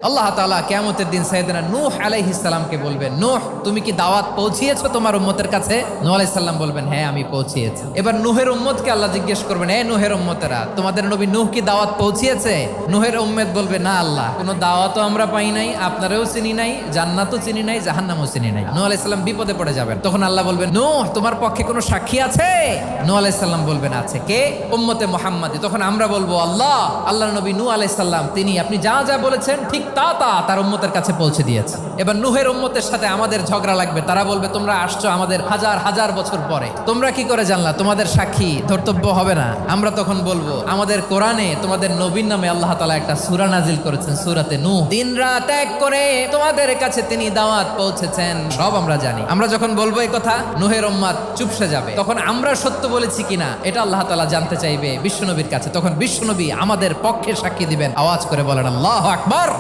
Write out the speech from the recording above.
আল্লাহ তাআলা কিয়ামতের দিন সাইয়েদনা নূহ আলাইহিস সালামকে বলবেন, নূহ তুমি কি দাওয়াত পৌঁছিয়েছো তোমার উম্মতের কাছে? নূহ আলাইহিস সালাম বলবেন, হ্যাঁ আমি পৌঁছিয়েছি। এবার নূহের উম্মতকে আল্লাহ জিজ্ঞেস করবেন, হে নূহের উম্মতেরা, তোমাদের নবী নূহ কি দাওয়াত পৌঁছিয়েছে? নূহের উম্মত বলবে, না আল্লাহ, কোনো দাওয়াতও আমরা পাই নাই, আপনারাও চিনি নাই, জান্নাতও চিনি নাই, জাহান্নামও চিনি নাই। নূহ আলাইহিস সালাম বিপদে পড়ে যাবেন। তখন আল্লাহ বলবেন, নূহ তোমার পক্ষে কোনো সাক্ষী আছে? নূহ আলাইহিস সালাম বলবেন, আছে। কে? উম্মতে মুহাম্মাদি। তখন আমরা বলবো, আল্লাহ, আল্লাহর নবী নূহ আলাইহিস সালাম তিনি আপনি যা যা বলেছেন ঠিক তা তার উম্মতের কাছে পৌঁছে দিয়েছে। এবার নূহের উম্মতের সাথে আমাদের ঝগড়া লাগবে। তারা বলবে, তোমরা আসছো আমাদের হাজার হাজার বছর পরে, তোমরা কি করে জানলা? তোমাদের সাক্ষী ধর্তব্য হবে না? আমরা তখন বলবো, আমাদের কোরআনে তোমাদের নবীর নামে আল্লাহ তাআলা একটা সূরা নাজিল করেছেন, সূরাতে নূহ। দিন রাত এক করে তোমাদের কাছে তিনি দাওয়াত পৌঁছেছেন, সব আমরা জানি। আমরা যখন বলবো এই কথা, নূহের উম্মত চুপসে যাবে। তখন আমরা সত্য বলেছি কিনা এটা আল্লাহ তাআলা জানতে চাইবে বিশ্বনবীর কাছে। তখন বিশ্বনবী আমাদের পক্ষে সাক্ষী দিবেন। আওয়াজ করে বলেন আল্লাহু আকবার।